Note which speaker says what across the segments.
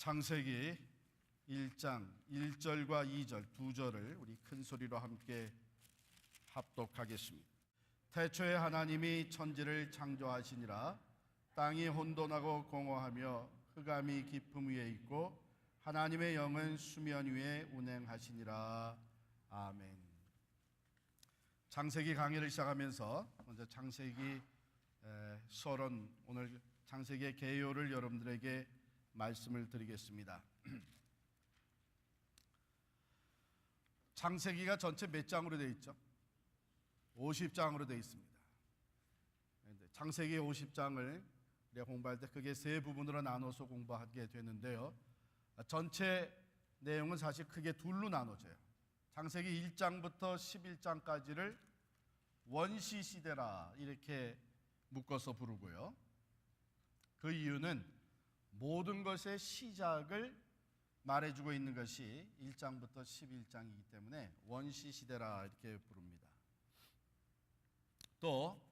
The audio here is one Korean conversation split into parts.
Speaker 1: 창세기 1장 1절과 2절 두 절을 우리 큰 소리로 함께 합독하겠습니다. 태초에 하나님이 천지를 창조하시니라. 땅이 혼돈하고 공허하며 흑암이 깊음 위에 있고 하나님의 영은 수면 위에 운행하시니라. 아멘. 창세기 강의를 시작하면서 먼저 창세기 서론, 오늘 창세기의 개요를 여러분들에게 말씀을 드리겠습니다. 창세기가 전체 몇 장으로 되어 있죠? 50장으로 되어 있습니다. 창세기 50장을 우리가 공부할 때 크게 세 부분으로 나눠서 공부하게 되는데요, 전체 내용은 사실 크게 둘로 나눠져요. 창세기 1장부터 11장까지를 원시시대라 이렇게 묶어서 부르고요, 그 이유는 모든 것의 시작을 말해주고 있는 것이 1장부터 11장이기 때문에 원시시대라 이렇게 부릅니다. 또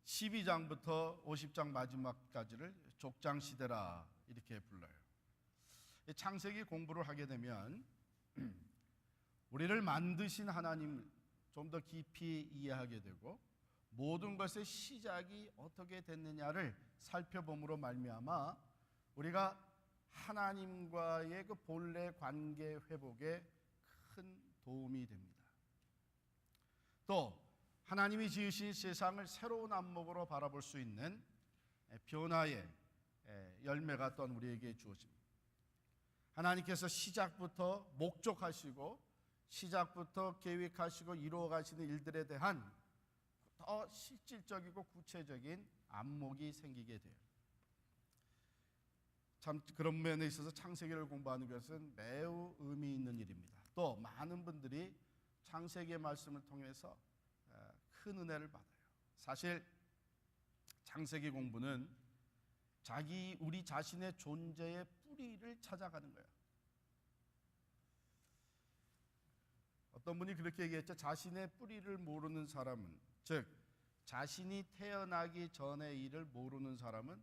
Speaker 1: 12장부터 50장 마지막까지를 족장시대라 이렇게 불러요. 창세기 공부를 하게 되면 우리를 만드신 하나님을 좀 더 깊이 이해하게 되고 모든 것의 시작이 어떻게 됐느냐를 살펴봄으로 말미암아 우리가 하나님과의 그 본래 관계 회복에 큰 도움이 됩니다. 또 하나님이 지으신 세상을 새로운 안목으로 바라볼 수 있는 변화의 열매가 또한 우리에게 주어집니다. 하나님께서 시작부터 목적하시고 시작부터 계획하시고 이루어 가시는 일들에 대한 더 실질적이고 구체적인 안목이 생기게 돼요. 참 그런 면에 있어서 창세기를 공부하는 것은 매우 의미 있는 일입니다. 또 많은 분들이 창세기의 말씀을 통해서 큰 은혜를 받아요. 사실 창세기 공부는 우리 자신의 존재의 뿌리를 찾아가는 거예요. 어떤 분이 그렇게 얘기했죠. 자신의 뿌리를 모르는 사람은, 즉 자신이 태어나기 전의 일을 모르는 사람은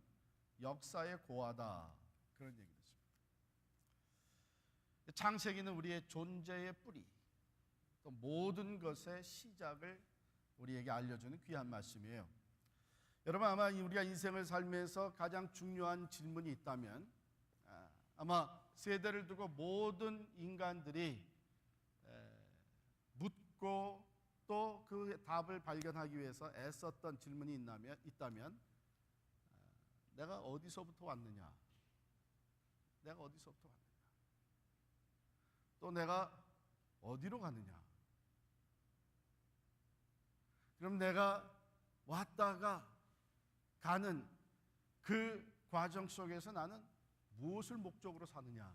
Speaker 1: 역사에 고하다, 그런 얘기를 했습니다. 창세기는 우리의 존재의 뿌리, 또 모든 것의 시작을 우리에게 알려주는 귀한 말씀이에요. 여러분, 아마 우리가 인생을 살면서 가장 중요한 질문이 있다면 아마 세대를 두고 모든 인간들이 묻고 또 그 답을 발견하기 위해서 애썼던 질문이 있다면 내가 어디서부터 왔느냐, 내가 어디서부터 왔느냐, 또 내가 어디로 가느냐, 그럼 내가 왔다가 가는 그 과정 속에서 나는 무엇을 목적으로 사느냐,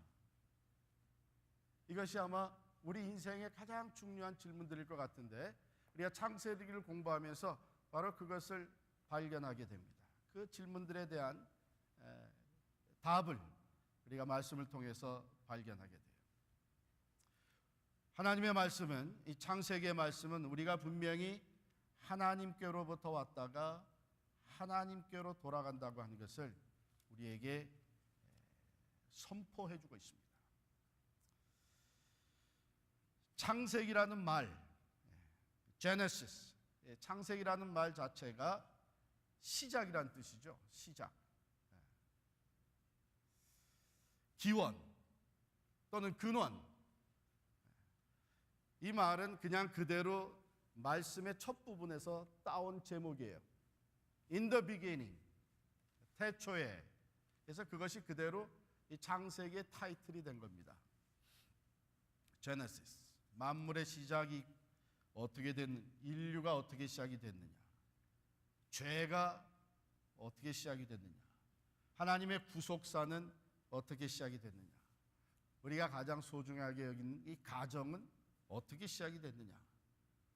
Speaker 1: 이것이 아마 우리 인생의 가장 중요한 질문들일 것 같은데 우리가 창세기를 공부하면서 바로 그것을 발견하게 됩니다. 그 질문들에 대한 답을 우리가 말씀을 통해서 발견하게 돼요. 하나님의 말씀은, 이 창세기의 말씀은 우리가 분명히 하나님께로부터 왔다가 하나님께로 돌아간다고 하는 것을 우리에게 선포해 주고 있습니다. 창세기라는 말, Genesis, 창세기라는 말 자체가 시작이라는 뜻이죠. 시작, 기원 또는 근원. 이 말은 그냥 그대로 말씀의 첫 부분에서 따온 제목이에요. In the beginning, 태초에. 그래서 그것이 그대로 이 창세기의 타이틀이 된 겁니다. Genesis, 만물의 시작이 어떻게 됐느냐, 인류가 어떻게 시작이 됐느냐, 죄가 어떻게 시작이 됐느냐, 하나님의 구속사는 어떻게 시작이 됐느냐, 우리가 가장 소중하게 여기는 이 가정은 어떻게 시작이 됐느냐,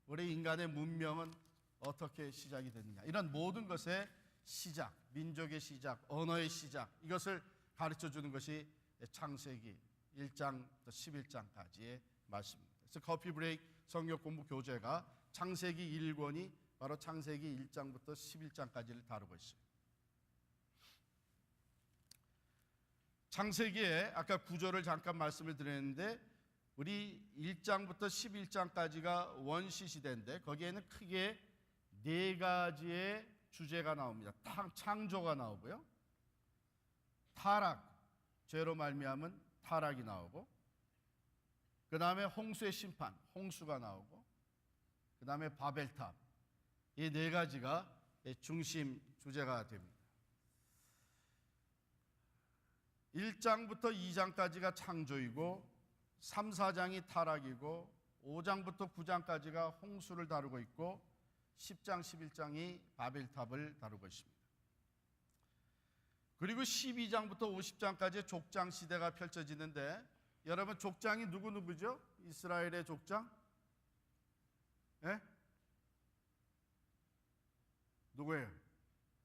Speaker 1: 우리 인간의 문명은 어떻게 시작이 됐느냐, 이런 모든 것의 시작, 민족의 시작, 언어의 시작, 이것을 가르쳐주는 것이 창세기 1장부터 11장까지의 말씀입니다. 그래서 커피 브레이크 성경 공부 교재가 창세기 1권이 바로 창세기 1장부터 11장까지를 다루고 있어요. 창세기에 아까 구조를 잠깐 말씀을 드렸는데 우리 1장부터 11장까지가 원시 시대인데 거기에는 크게 네 가지의 주제가 나옵니다. 창조가 나오고요, 타락, 죄로 말미암은 타락이 나오고, 그 다음에 홍수의 심판, 홍수가 나오고, 그 다음에 바벨탑, 이 네 가지가 중심 주제가 됩니다. 1장부터 2장까지가 창조이고 3, 4장이 타락이고 5장부터 9장까지가 홍수를 다루고 있고 10장, 11장이 바벨탑을 다루고 있습니다. 그리고 12장부터 50장까지 족장 시대가 펼쳐지는데 여러분, 족장이 누구죠? 이스라엘의 족장? 예? 누구예요?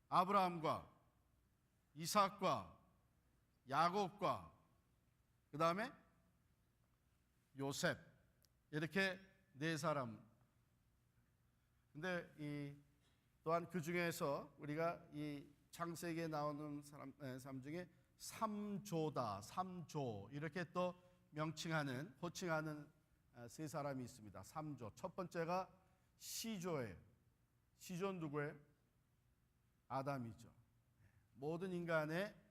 Speaker 1: 아브라함과 이삭과 야곱과 그 다음에 요셉, 이렇게 네 사람. 근데 또한 그 중에서 우리가 이 창세기에 나오는 사람 중에 삼조다, 삼조, 이렇게 또 명칭하는, 호칭하는 세 사람이 있습니다. 삼조. 첫 번째가 시조예요. 시조는 누구예요? 아담이죠. 모든 인간의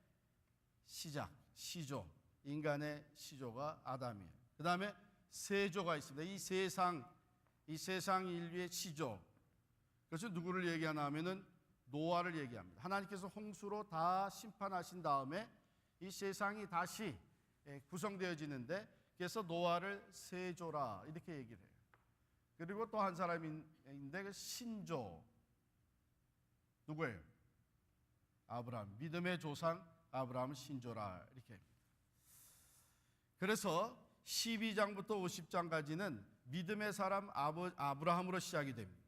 Speaker 1: 시작, 시조, 인간의 시조가 아담이에요. 그 다음에 세조가 있습니다. 이 세상 인류의 시조. 그래서 누구를 얘기하나 하면은 노아를 얘기합니다. 하나님께서 홍수로 다 심판하신 다음에 이 세상이 다시 구성되어지는데, 그래서 노아를 세조라 이렇게 얘기를 해요. 그리고 또 한 사람이 있는데 그 신조. 누구예요? 아브라함. 믿음의 조상 아브라함 신조라 이렇게 합니다. 그래서 12장부터 50장까지는 믿음의 사람 아브라함으로 시작이 됩니다.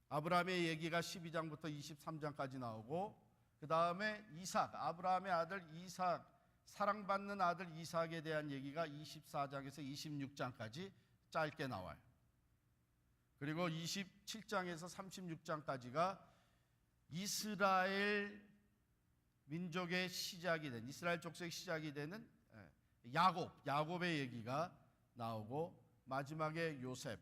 Speaker 1: 아브라함의 얘기가 12장부터 23장까지 나오고, 그 다음에 이삭, 아브라함의 아들 이삭, 사랑받는 아들 이삭에 대한 얘기가 24장에서 26장까지 짧게 나와요. 그리고 27장에서 36장까지가 이스라엘 민족의 시작이 된, 이스라엘 족속의 시작이 되는 야곱의 얘기가 나오고, 마지막에 요셉,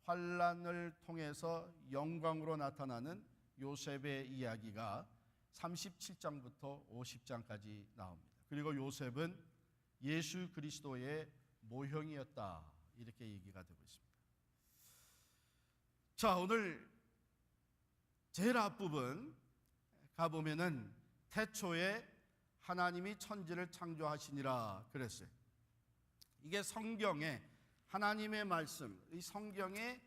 Speaker 1: 환난을 통해서 영광으로 나타나는 요셉의 이야기가 37장부터 50장까지 나옵니다. 그리고 요셉은 예수 그리스도의 모형이었다 이렇게 얘기가 되고 있습니다. 자, 오늘 제일 앞부분 가보면은 태초에 하나님이 천지를 창조하시니라 그랬어요. 이게 성경에 하나님의 말씀, 이 성경의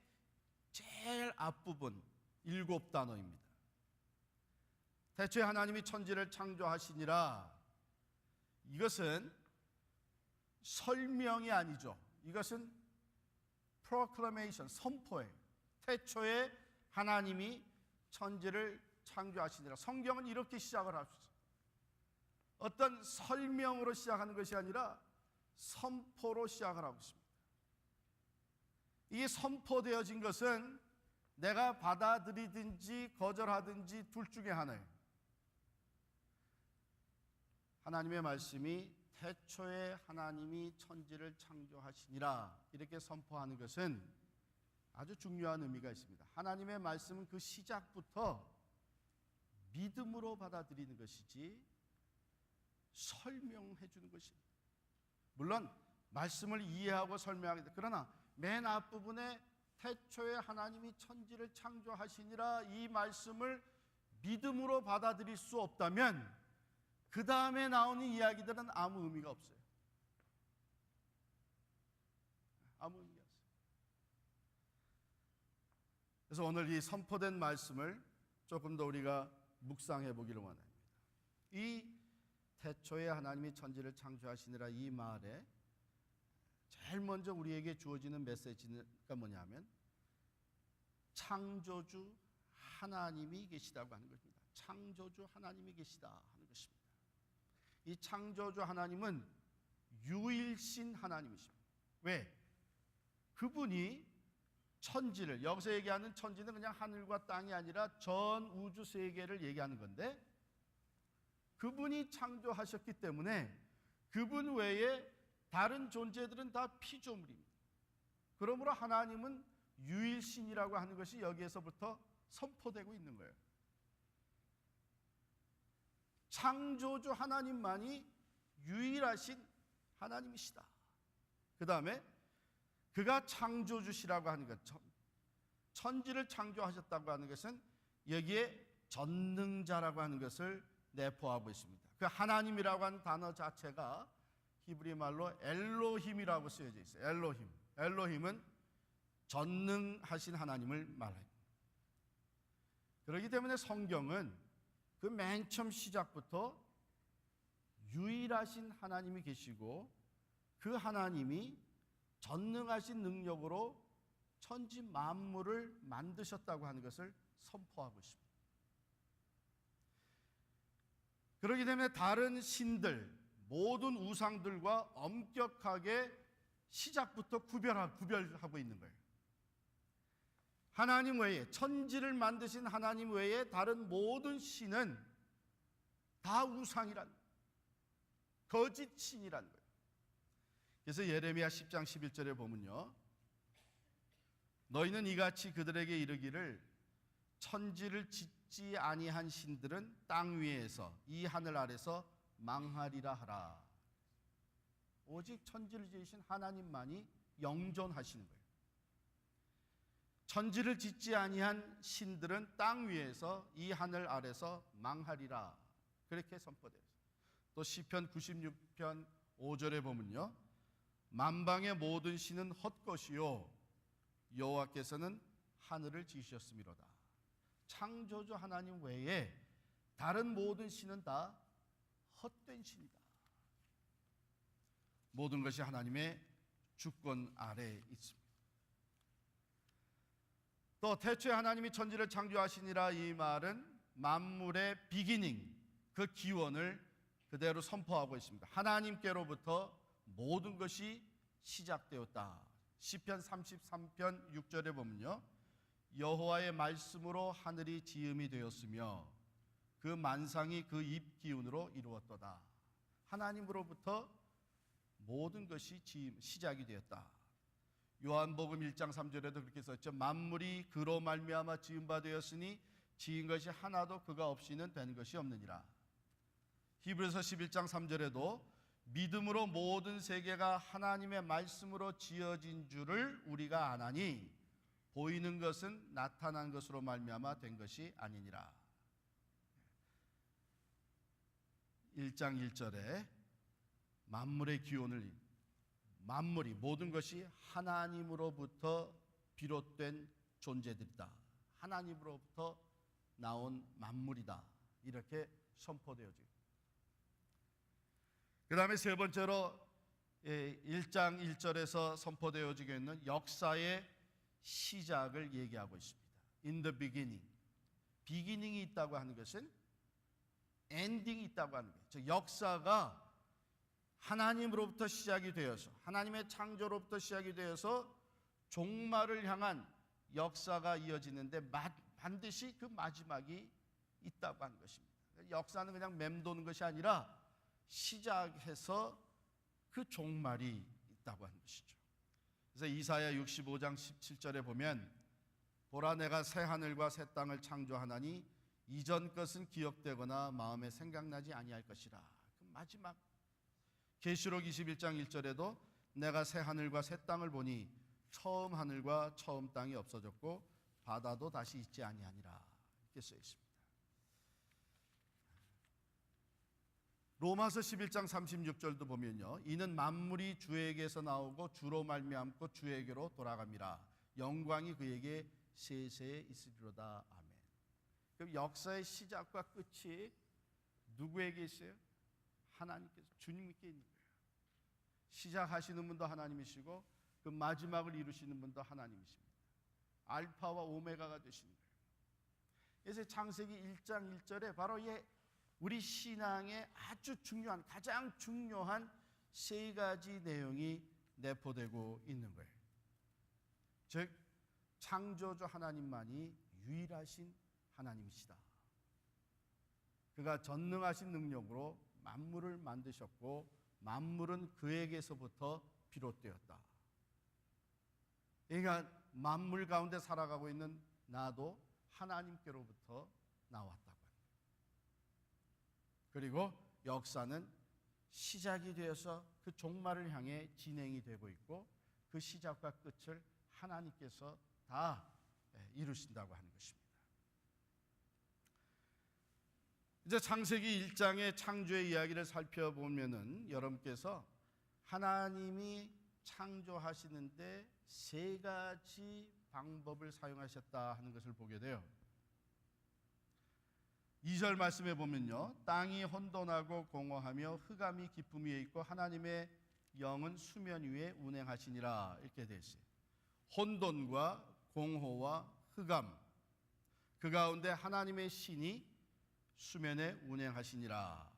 Speaker 1: 제일 앞부분 7단어입니다. 태초에 하나님이 천지를 창조하시니라. 이것은 설명이 아니죠. 이것은 proclamation, 선포예요. 태초에 하나님이 천지를 창조하시니라. 성경은 이렇게 시작을 할 수 있어요. 어떤 설명으로 시작하는 것이 아니라 선포로 시작을 하고 있습니다. 이게 선포되어진 것은 내가 받아들이든지 거절하든지 둘 중에 하나예요. 하나님의 말씀이 태초에 하나님이 천지를 창조하시니라 이렇게 선포하는 것은 아주 중요한 의미가 있습니다. 하나님의 말씀은 그 시작부터 믿음으로 받아들이는 것이지 설명해 주는 것입니다. 물론 말씀을 이해하고 설명하게 돼. 그러나 맨 앞부분에 태초에 하나님이 천지를 창조하시니라 이 말씀을 믿음으로 받아들일 수 없다면 그 다음에 나오는 이야기들은 아무 의미가 없어요. 아무 의미가 없어요. 그래서 오늘 이 선포된 말씀을 조금 더 우리가 묵상해 보기를 원합니다. 이 태초에 하나님이 천지를 창조하시니라 이 말에 제일 먼저 우리에게 주어지는 메시지가 뭐냐면 창조주 하나님이 계시다고 하는 것입니다. 창조주 하나님이 계시다 하는 것입니다. 이 창조주 하나님은 유일신 하나님이십니다. 왜? 그분이 천지를, 여기서 얘기하는 천지는 그냥 하늘과 땅이 아니라 전 우주 세계를 얘기하는 건데, 그분이 창조하셨기 때문에 그분 외에 다른 존재들은 다 피조물입니다. 그러므로 하나님은 유일신이라고 하는 것이 여기에서부터 선포되고 있는 거예요. 창조주 하나님만이 유일하신 하나님이시다. 그 다음에 그가 창조주시라고 하는 것, 천지를 창조하셨다고 하는 것은 여기에 전능자라고 하는 것을 내포하고 있습니다. 그 하나님이라고 하는 단어 자체가 히브리 말로 엘로힘이라고 쓰여져 있어요. 엘로힘. 엘로힘은 전능하신 하나님을 말합니다. 그렇기 때문에 성경은 그 맨 처음 시작부터 유일하신 하나님이 계시고 그 하나님이 전능하신 능력으로 천지 만물을 만드셨다고 하는 것을 선포하고 있습니다. 그렇기 때문에 다른 신들, 모든 우상들과 엄격하게 시작부터 구별하고 있는 거예요. 하나님 외에, 천지를 만드신 하나님 외에 다른 모든 신은 다 우상이란, 거짓 신이란 거예요. 그래서 예레미야 10장 11절에 보면요, 너희는 이같이 그들에게 이르기를 천지를 짓지 아니한 신들은 땅 위에서 이 하늘 아래서 망하리라 하라. 오직 천지를 지으신 하나님만이 영존하시는 거예요. 천지를 짓지 아니한 신들은 땅 위에서 이 하늘 아래서 망하리라. 그렇게 선포되어 있어요. 또 시편 96편 5절에 보면요, 만방의 모든 신은 헛것이요 여호와께서는 하늘을 지으셨음이로다. 창조주 하나님 외에 다른 모든 신은 다 헛된 신이다. 모든 것이 하나님의 주권 아래에 있습니다. 또 태초에 하나님이 천지를 창조하시니라, 이 말은 만물의 비기닝, 그 기원을 그대로 선포하고 있습니다. 하나님께로부터 모든 것이 시작되었다. 시편 33편 6절에 보면요, 여호와의 말씀으로 하늘이 지음이 되었으며 그 만상이 그 입 기운으로 이루었도다. 하나님으로부터 모든 것이 시작이 되었다. 요한복음 1장 3절에도 그렇게 썼죠. 만물이 그로 말미암아 지은 바 되었으니 지은 것이 하나도 그가 없이는 된 것이 없느니라. 히브리서 11장 3절에도 믿음으로 모든 세계가 하나님의 말씀으로 지어진 줄을 우리가 아나니 보이는 것은 나타난 것으로 말미암아 된 것이 아니니라. 1장 1절에 만물의 기원을, 만물이 모든 것이 하나님으로부터 비롯된 존재들이다. 하나님으로부터 나온 만물이다. 이렇게 선포되어져요. 그 다음에 세 번째로 1장 1절에서 선포되어지고 있는 역사의 시작을 얘기하고 있습니다. In the beginning. 비기닝이 있다고 하는 것은 엔딩이 있다고 하는 거예요. 즉 역사가 하나님으로부터 시작이 되어서, 하나님의 창조로부터 시작이 되어서 종말을 향한 역사가 이어지는데 반드시 그 마지막이 있다고 하는 것입니다. 역사는 그냥 맴도는 것이 아니라 시작해서 그 종말이 있다고 하는 것이죠. 그래서 이사야 65장 17절에 보면 보라, 내가 새 하늘과 새 땅을 창조하나니 이전 것은 기억되거나 마음에 생각나지 아니할 것이라. 그 마지막 계시록 21장 1절에도 내가 새 하늘과 새 땅을 보니 처음 하늘과 처음 땅이 없어졌고 바다도 다시 있지 아니하니라. 이렇게 써 있습니다. 로마서 11장 36절도 보면요, 이는 만물이 주에게서 나오고 주로 말미암고 주에게로 돌아갑니다. 영광이 그에게 세세에 있으리로다. 아멘. 그럼 역사의 시작과 끝이 누구에게 있어요? 하나님께서, 주님께 있는 거예요. 시작하시는 분도 하나님이시고 그 마지막을 이루시는 분도 하나님이십니다. 알파와 오메가가 되시는 거예요. 그래서 창세기 1장 1절에 바로 우리 신앙의 아주 중요한, 가장 중요한 세 가지 내용이 내포되고 있는 거예요. 즉 창조주 하나님만이 유일하신 하나님이시다. 그가 전능하신 능력으로 만물을 만드셨고 만물은 그에게서부터 비롯되었다. 그러니까 만물 가운데 살아가고 있는 나도 하나님께로부터 나왔다고 합니다. 그리고 역사는 시작이 되어서 그 종말을 향해 진행이 되고 있고 그 시작과 끝을 하나님께서 다 이루신다고 하는 것입니다. 이제 창세기 1장의 창조의 이야기를 살펴보면은 여러분께서 하나님이 창조하시는데 세 가지 방법을 사용하셨다 하는 것을 보게 돼요. 2절 말씀에 보면요, 땅이 혼돈하고 공허하며 흑암이 깊음 위에 있고 하나님의 영은 수면 위에 운행하시니라, 이렇게 되어 있어요. 혼돈과 공허와 흑암, 그 가운데 하나님의 신이 수면에 운행하시니라.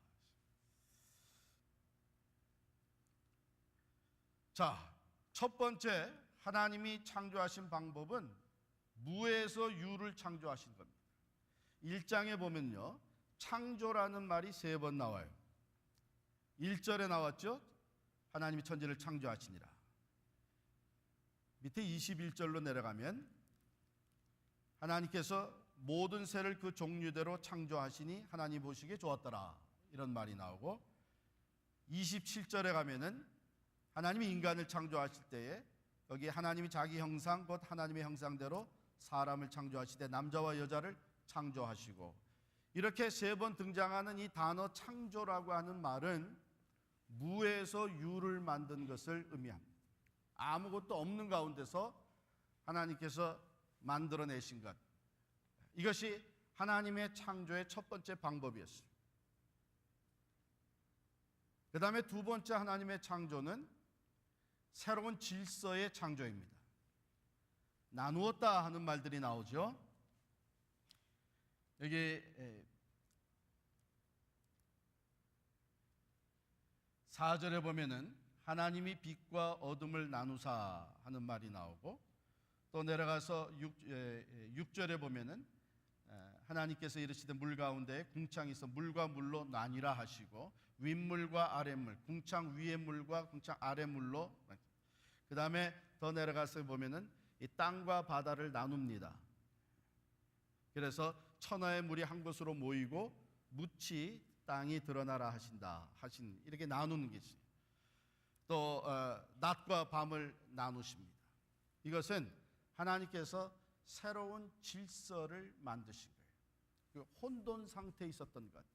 Speaker 1: 자, 첫 번째 하나님이 창조하신 방법은 무에서 유를 창조하신 겁니다. 1장에 보면요, 창조라는 말이 3번 나와요. 1절에 나왔죠? 하나님이 천지를 창조하시니라. 밑에 21절로 내려가면 하나님께서 모든 새를 그 종류대로 창조하시니 하나님 보시기에 좋았더라, 이런 말이 나오고, 27절에 가면은 하나님이 인간을 창조하실 때에 여기 하나님이 자기 형상 곧 하나님의 형상대로 사람을 창조하시되 남자와 여자를 창조하시고, 이렇게 3번 등장하는 이 단어 창조라고 하는 말은 무에서 유를 만든 것을 의미합니다. 아무것도 없는 가운데서 하나님께서 만들어내신 것, 이것이 하나님의 창조의 첫 번째 방법이었어요. 그 다음에 두 번째 하나님의 창조는 새로운 질서의 창조입니다. 나누었다 하는 말들이 나오죠. 여기 4절에 보면은 하나님이 빛과 어둠을 나누사 하는 말이 나오고, 또 내려가서 6절에 보면은 하나님께서 이르시되 물 가운데 궁창이 있어 물과 물로 나뉘라 하시고, 윗물과 아랫물, 궁창 위의 물과 궁창 아랫물로, 그 다음에 더 내려가서 보면은 이 땅과 바다를 나눕니다. 그래서 천하의 물이 한 곳으로 모이고 묻히 땅이 드러나라 하신 이렇게 나누는 게 있어요. 또 낮과 밤을 나누십니다. 이것은 하나님께서 새로운 질서를 만드신 거예요. 그 혼돈 상태에 있었던 것,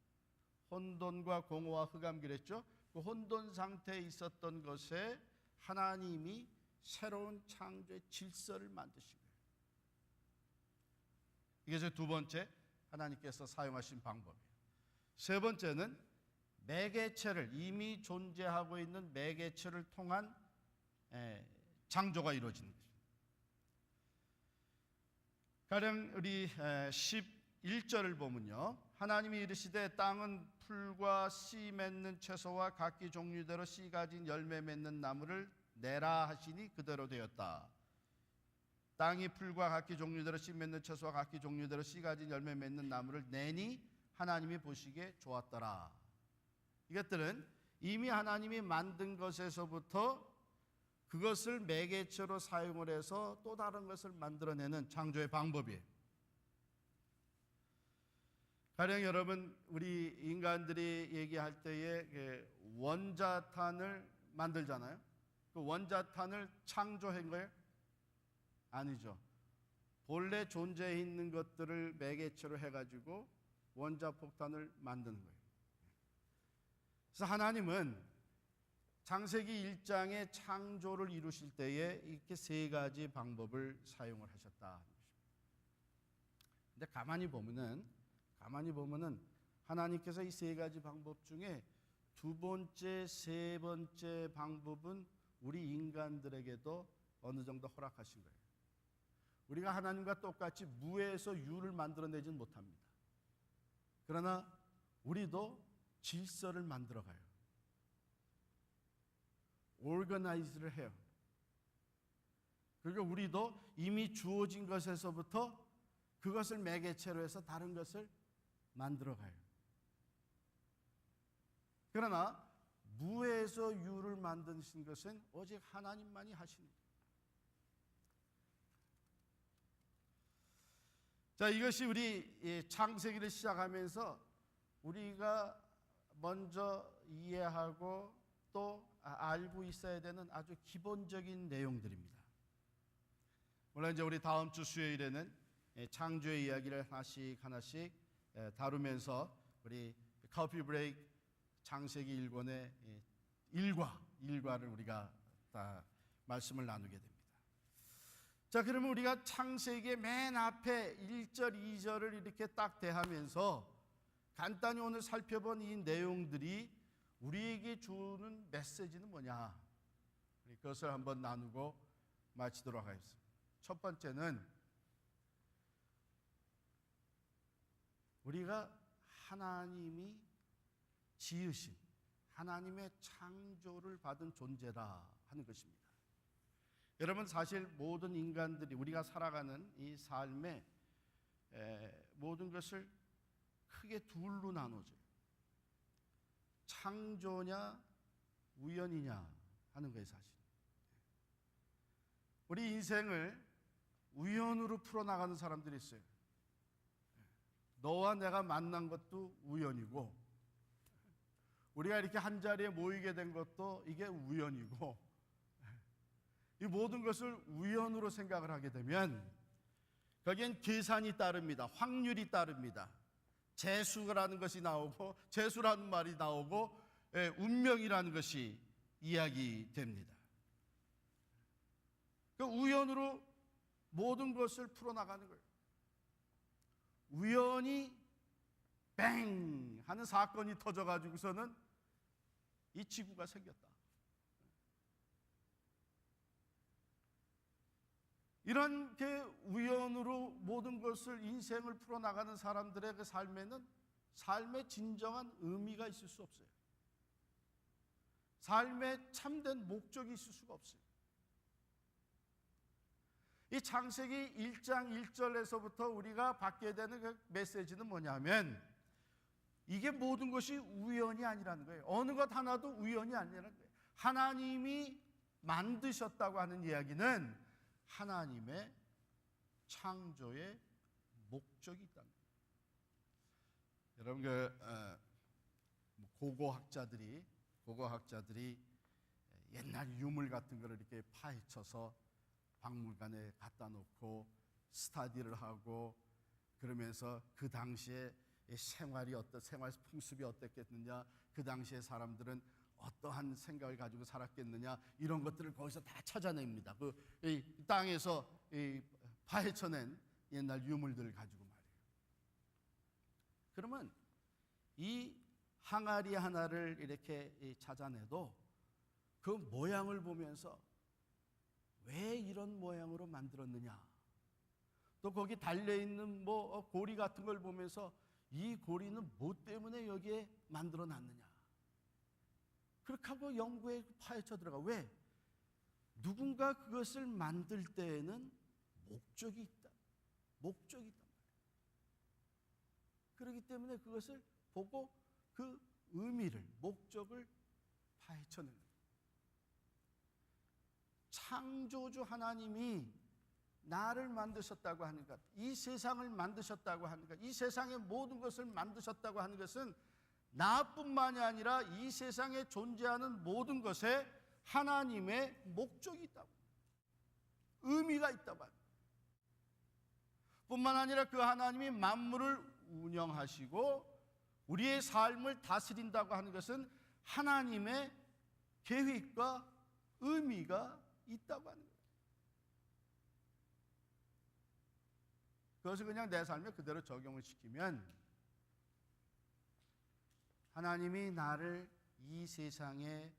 Speaker 1: 혼돈과 공허와 흑암 그랬죠. 그 혼돈 상태에 있었던 것에 하나님이 새로운 창조의 질서를 만드신 거예요. 이게 두 번째 하나님께서 사용하신 방법이에요. 세 번째는 매개체를, 이미 존재하고 있는 매개체를 통한 창조가 이루어지는 거죠. 가령 우리 11절을 보면요, 하나님이 이르시되 땅은 풀과 씨 맺는 채소와 각기 종류대로 씨 가진 열매 맺는 나무를 내라 하시니 그대로 되었다. 땅이 풀과 각기 종류대로 씨 맺는 채소와 각기 종류대로 씨 가진 열매 맺는 나무를 내니 하나님이 보시기에 좋았더라. 이것들은 이미 하나님이 만든 것에서부터 그것을 매개체로 사용을 해서 또 다른 것을 만들어내는 창조의 방법이에요. 가령 여러분, 우리 인간들이 얘기할 때에 원자탄을 만들잖아요. 그 원자탄을 창조한 거예요? 아니죠. 본래 존재해 있는 것들을 매개체로 해가지고 원자폭탄을 만드는 거예요. 그래서 하나님은 창세기 1장의 창조를 이루실 때에 이렇게 세 가지 방법을 사용을 하셨다. 근데 가만히 보면은 하나님께서 이 세 가지 방법 중에 두 번째, 세 번째 방법은 우리 인간들에게도 어느 정도 허락하신 거예요. 우리가 하나님과 똑같이 무에서 유를 만들어내지는 못합니다. 그러나 우리도 질서를 만들어가요. 오르거나이즈를 해요. 그리고 우리도 이미 주어진 것에서부터 그것을 매개체로 해서 다른 것을 만들어가요. 그러나 무에서 유를 만드신 것은 오직 하나님만이 하시는 거예요. 자, 이것이 우리 창세기를 시작하면서 우리가 먼저 이해하고 또 알고 있어야 되는 아주 기본적인 내용들입니다. 물론 이제 우리 다음 주 수요일에는 창조의 이야기를 하나씩 다루면서 우리 커피 브레이크 창세기 1권의 일과를 우리가 다 말씀을 나누게 됩니다. 자, 그러면 우리가 창세기의 맨 앞에 1절, 2절을 이렇게 딱 대하면서 간단히 오늘 살펴본 이 내용들이 우리에게 주는 메시지는 뭐냐? 그것을 한번 나누고 마치도록 하겠습니다. 첫 번째는 우리가 하나님이 지으신 하나님의 창조를 받은 존재다 하는 것입니다. 여러분, 사실 모든 인간들이 우리가 살아가는 이 삶의 모든 것을 크게 둘로 나눠져요. 창조냐 우연이냐 하는 거예요. 사실 우리 인생을 우연으로 풀어나가는 사람들이 있어요. 너와 내가 만난 것도 우연이고, 우리가 이렇게 한 자리에 모이게 된 것도 이게 우연이고, 이 모든 것을 우연으로 생각을 하게 되면 거기엔 계산이 따릅니다. 확률이 따릅니다. 재수라는 것이 나오고, 재수라는 말이 나오고, 운명이라는 것이 이야기됩니다. 그 우연으로 모든 것을 풀어나가는 거예요. 우연히 뱅 하는 사건이 터져가지고서는 이 지구가 생겼다. 이렇게 우연으로 모든 것을 인생을 풀어나가는 사람들의 그 삶에는 삶의 진정한 의미가 있을 수 없어요. 삶의 참된 목적이 있을 수가 없어요. 이 창세기 1장 1절에서부터 우리가 받게 되는 그 메시지는 뭐냐면, 이게 모든 것이 우연이 아니라는 거예요. 어느 것 하나도 우연이 아니라는 거예요. 하나님이 만드셨다고 하는 이야기는 하나님의 창조의 목적이 있다는 거예요. 여러분, 고고학자들이 옛날 유물 같은 거를 이렇게 파헤쳐서 박물관에 갖다 놓고 스타디를 하고, 그러면서 그 당시에 생활 풍습이 어땠겠느냐, 그 당시에 사람들은 어떠한 생각을 가지고 살았겠느냐, 이런 것들을 거기서 다 찾아냅니다. 이 땅에서 파헤쳐낸 옛날 유물들을 가지고 말이에요. 그러면 이 항아리 하나를 이렇게 찾아내도 그 모양을 보면서 왜 이런 모양으로 만들었느냐, 또 거기 달려있는 고리 같은 걸 보면서 이 고리는 뭐 때문에 여기에 만들어 놨느냐, 그렇게 하고 연구에 파헤쳐 들어가. 왜? 누군가 그것을 만들 때에는 목적이 있다. 목적이 있단 말이에요. 그렇기 때문에 그것을 보고 그 의미를, 목적을 파헤쳐내는 거예요. 창조주 하나님이 나를 만드셨다고 하는 것, 이 세상을 만드셨다고 하는 것, 이 세상의 모든 것을 만드셨다고 하는 것은 나뿐만이 아니라 이 세상에 존재하는 모든 것에 하나님의 목적이 있다고, 의미가 있다고 합니다. 뿐만 아니라 그 하나님이 만물을 운영하시고 우리의 삶을 다스린다고 하는 것은 하나님의 계획과 의미가 있다고 하는 거예요. 그것을 그냥 내 삶에 그대로 적용을 시키면, 하나님이 나를 이 세상에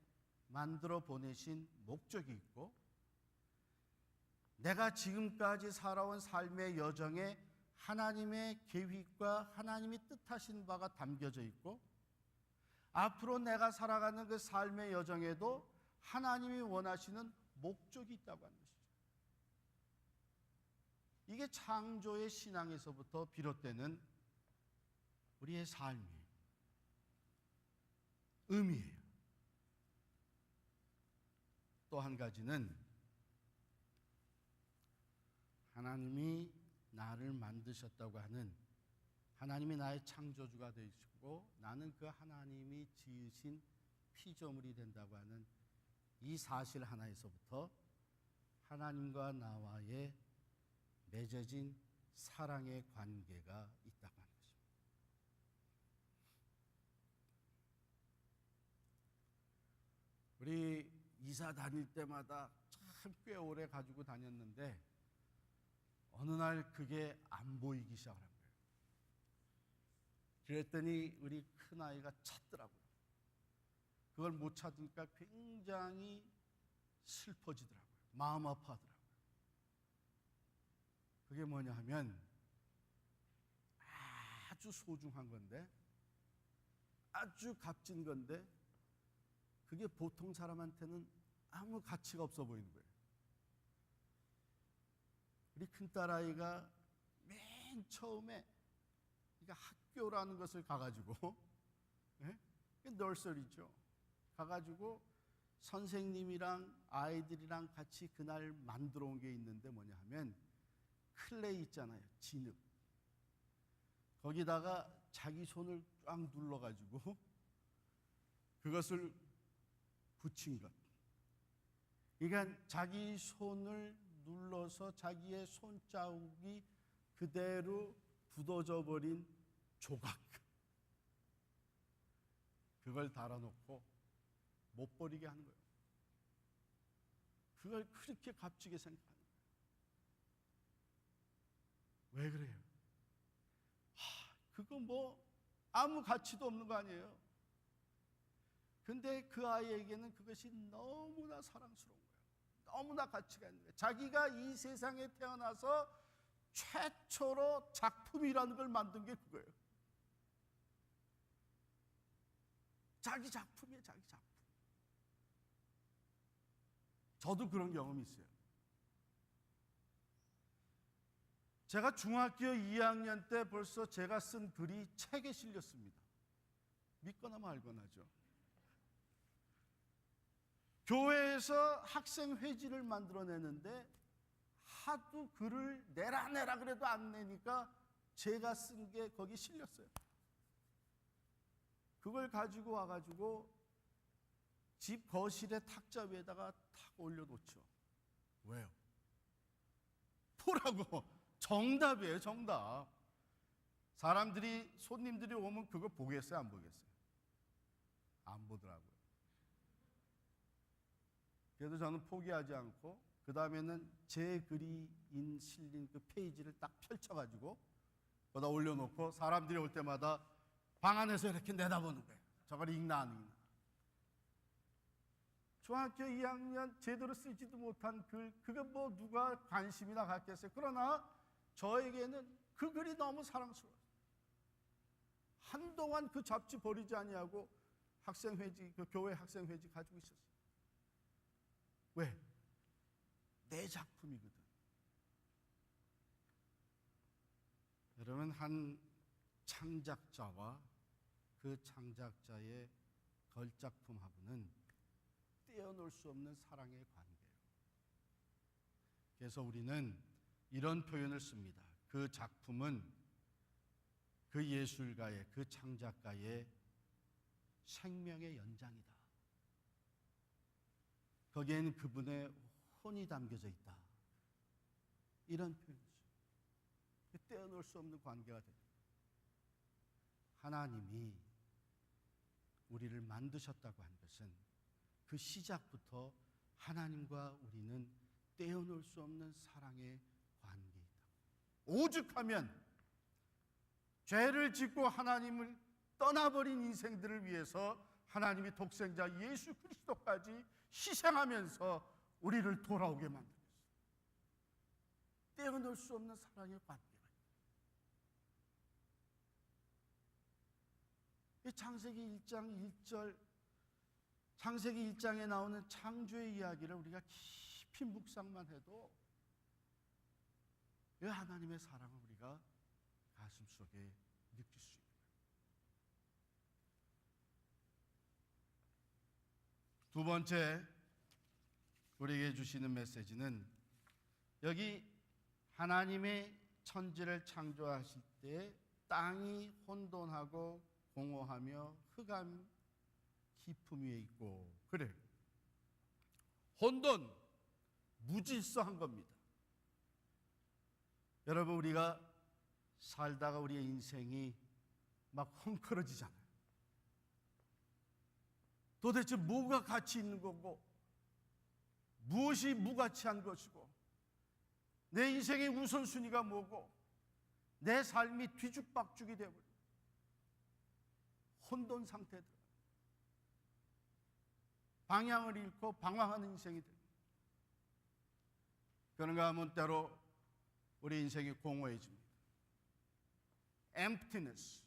Speaker 1: 만들어 보내신 목적이 있고, 내가 지금까지 살아온 삶의 여정에 하나님의 계획과 하나님이 뜻하신 바가 담겨져 있고, 앞으로 내가 살아가는 그 삶의 여정에도 하나님이 원하시는 목적이 있다고 하는 것이죠. 이게 창조의 신앙에서부터 비롯되는 우리의 삶이에요. 의미예요. 또 한 가지는 하나님이 나를 만드셨다고 하는, 하나님이 나의 창조주가 되시고 나는 그 하나님이 지으신 피조물이 된다고 하는 이 사실 하나에서부터 하나님과 나와의 맺어진 사랑의 관계가 있다고 하는 것입니다. 우리 이사 다닐 때마다 참 꽤 오래 가지고 다녔는데 어느 날 그게 안 보이기 시작한 거예요. 그랬더니 우리 큰아이가 찾더라고요. 그걸 못 찾으니까 굉장히 슬퍼지더라고요. 마음 아파하더라고요. 그게 뭐냐 하면 아주 소중한 건데, 아주 값진 건데 그게 보통 사람한테는 아무 가치가 없어 보이는 거예요. 우리 큰딸아이가 맨 처음에 학교라는 것을 가가지고 널서리죠. 가가지고 선생님이랑 아이들이랑 같이 그날 만들어 온 게 있는데 뭐냐 하면 클레이 있잖아요. 진흙. 거기다가 자기 손을 꽉 눌러가지고 그것을 붙인 것. 그러니까 자기 손을 눌러서 자기의 손자국이 그대로 굳어져 버린 조각. 그걸 달아놓고 못 버리게 하는 거예요. 그걸 그렇게 값지게 생각하는 거예요. 왜 그래요? 그거 뭐 아무 가치도 없는 거 아니에요? 근데 그 아이에게는 그것이 너무나 사랑스러운 거예요. 너무나 가치가 있는 거예요. 자기가 이 세상에 태어나서 최초로 작품이라는 걸 만든 게 그거예요. 자기 작품이에요, 자기 작품. 저도 그런 경험이 있어요. 제가 중학교 2학년 때 벌써 제가 쓴 글이 책에 실렸습니다. 믿거나 말거나죠. 교회에서 학생회지를 만들어내는데 하도 글을 내라 그래도 안 내니까 제가 쓴 게 거기 실렸어요. 그걸 가지고 와가지고 집 거실의 탁자 위에다가 탁 올려놓죠. 왜요? 보라고. 정답이에요, 정답. 사람들이, 손님들이 오면 그거 보겠어요, 안 보겠어요? 안 보더라고요. 그래도 저는 포기하지 않고 그 다음에는 제 글이 실린 그 페이지를 딱 펼쳐가지고 거기다 올려놓고 사람들이 올 때마다 방 안에서 이렇게 내다보는 거예요. 저걸 읽나 안 읽나. 중학교 2학년 제대로 쓰지도 못한 글, 그게 뭐 누가 관심이나 갖겠어요. 그러나 저에게는 그 글이 너무 사랑스러워요. 한동안 그 잡지 버리지 아니하고 학생회지, 그 교회 학생회지 가지고 있었어요. 왜? 내 작품이거든. 여러분, 한 창작자와 그 창작자의 걸작품하고는 떼어놓을 수 없는 사랑의 관계예요. 그래서 우리는 이런 표현을 씁니다. 그 작품은 그 예술가의, 그 창작가의 생명의 연장이다. 거기에는 그분의 혼이 담겨져 있다. 이런 표현이죠. 떼어놓을 수 없는 관계가 됩니다. 하나님이 우리를 만드셨다고 한 것은 그 시작부터 하나님과 우리는 떼어놓을 수 없는 사랑의 관계이다. 오죽하면 죄를 짓고 하나님을 떠나버린 인생들을 위해서 하나님이 독생자 예수 그리스도까지 희생하면서 우리를 돌아오게 만들었어요. 떼어놓을 수 없는 사랑의 관계가 있다. 이 창세기 1장 1절, 창세기 1장에 나오는 창조의 이야기를 우리가 깊이 묵상만 해도 이 하나님의 사랑을 우리가 가슴속에 느낄 수 있는 거예요. 두 번째 우리에게 주시는 메시지는 여기 하나님의 천지를 창조하실 때 땅이 혼돈하고 공허하며 흑암 깊음 위에 있고, 그래, 혼돈, 무질서한 겁니다. 여러분, 우리가 살다가 우리의 인생이 막 헝클어지잖아요. 도대체 뭐가 가치 있는 거고 무엇이 무가치한 것이고 내 인생의 우선순위가 뭐고 내 삶이 뒤죽박죽이 되어버려 혼돈 상태에 들어가요. 방향을 잃고 방황하는 인생이 돼요. 그런가 하면 때로 우리 인생이 공허해집니다. emptiness,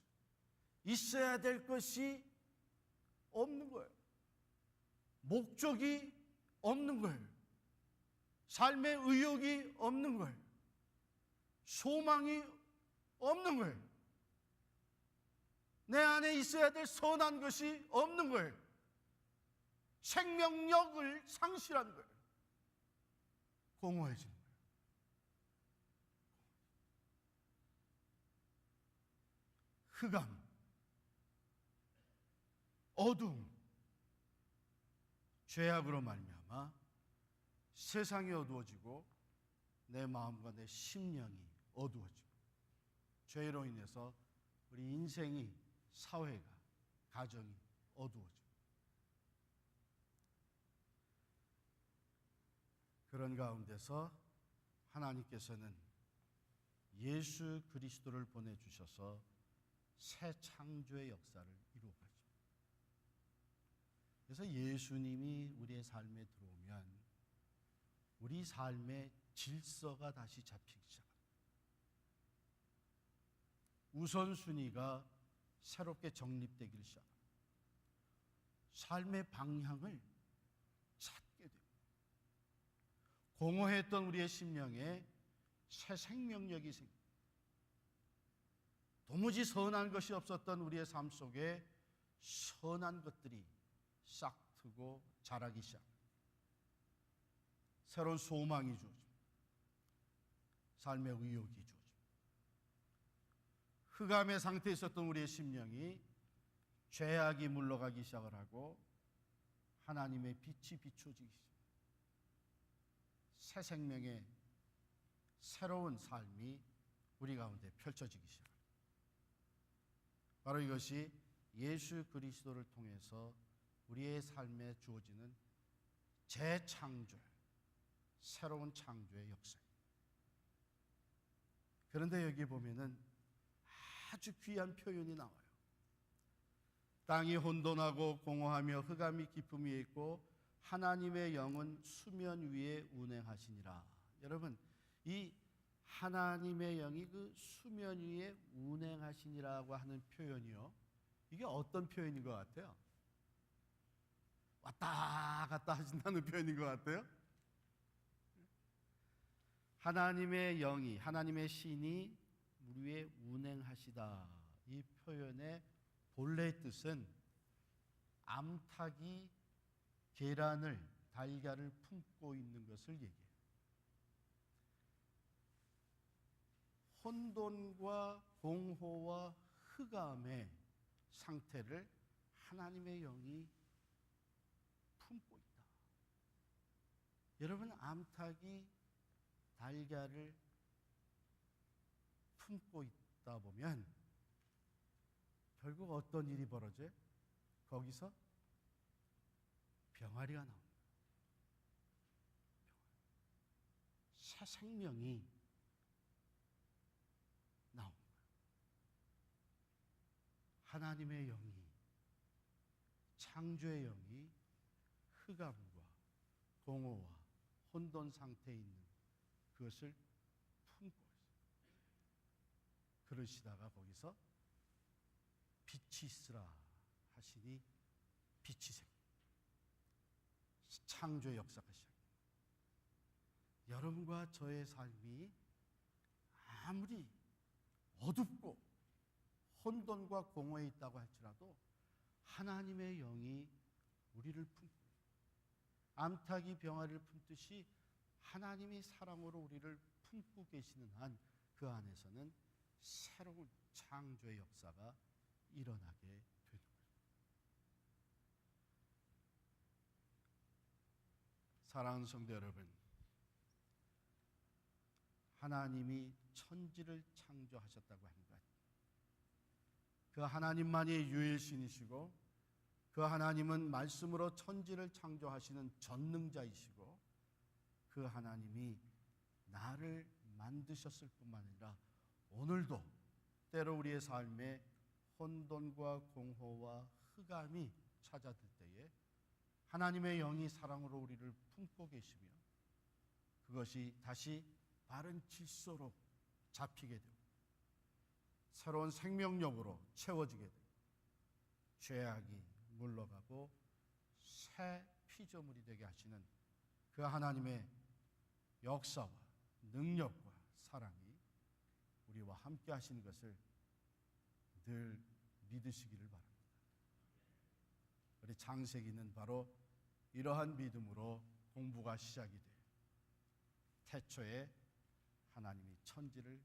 Speaker 1: 있어야 될 것이 없는 거예요. 목적이 없는 거예요. 삶의 의욕이 없는 거예요. 소망이 없는 거예요. 내 안에 있어야 될 선한 것이 없는 거예요. 생명력을 상실한 거예요. 공허해지는 거예요. 흑암, 어둠, 죄악으로 말미암아 세상이 어두워지고 내 마음과 내 심령이 어두워지고 죄로 인해서 우리 인생이, 사회가, 가정이 어두워지고, 그런 가운데서 하나님께서는 예수 그리스도를 보내주셔서 새 창조의 역사를 이루어 가십니다. 그래서 예수님이 우리의 삶에 들어오면 우리 삶의 질서가 다시 잡히기 시작합니다. 우선순위가 새롭게 정립되기 시작합니다. 삶의 방향을 찾게 됩니다. 공허했던 우리의 심령에 새 생명력이 생깁니다. 도무지 선한 것이 없었던 우리의 삶 속에 선한 것들이 싹트고 자라기 시작합니다. 새로운 소망이 주어집니다. 삶의 의욕이 주어집니다. 흑암의 상태에 있었던 우리의 심령이 죄악이 물러가기 시작을 하고 하나님의 빛이 비춰지기 시작합니다. 새 생명의 새로운 삶이 우리 가운데 펼쳐지기 시작합니다. 바로 이것이 예수 그리스도를 통해서 우리의 삶에 주어지는 재창조, 새로운 창조의 역사입니다. 그런데 여기 보면은 아주 귀한 표현이 나와요. 땅이 혼돈하고 공허하며 흑암이 깊음 위에 있고 하나님의 영은 수면 위에 운행하시니라. 여러분, 이 하나님의 영이 그 수면 위에 운행하시니라고 하는 표현이요, 이게 어떤 표현인 것 같아요? 왔다 갔다 하신다는 표현인 것 같아요. 하나님의 영이, 하나님의 신이 우리 위에 운행하시다, 이 표현의 본래의 뜻은 암탉이 계란을, 달걀을 품고 있는 것을 얘기해요. 혼돈과 공허와 흑암의 상태를 하나님의 영이 품고 있다. 여러분, 암탉이 달걀을 품고 있다 보면 결국 어떤 일이 벌어져요? 거기서 병아리가 나옵니다. 새 생명이 나옵니다. 하나님의 영이, 창조의 영이 흑암과 공허와 혼돈 상태에 있는 그것을 품고 있어요. 그러시다가 거기서 빛이 있으라 하시니 빛이 생깁니다. 창조의 역사가 시작합니다. 여러분과 저의 삶이 아무리 어둡고 혼돈과 공허에 있다고 할지라도 하나님의 영이 우리를 품고 암탉이 병아리를 품듯이 하나님이 사랑으로 우리를 품고 계시는 한 그 안에서는 새로운 창조의 역사가 일어나게 되는 거예요. 사랑하는 성도 여러분, 하나님이 천지를 창조하셨다고 하는 것, 그 하나님만이 유일신이시고 그 하나님은 말씀으로 천지를 창조하시는 전능자이시고 그 하나님이 나를 만드셨을 뿐만 아니라 오늘도 때로 우리의 삶에 혼돈과 공허와 흑암이 찾아들 때에 하나님의 영이 사랑으로 우리를 품고 계시며 그것이 다시 바른 질서로 잡히게 되고 새로운 생명력으로 채워지게 되고 죄악이 물러가고 새 피조물이 되게 하시는 그 하나님의 역사와 능력과 사랑이 우리와 함께 하시는 것을 늘 믿으시기를 바랍니다. 우리 창세기는 바로 이러한 믿음으로 공부가 시작이 돼요. 태초에 하나님이 천지를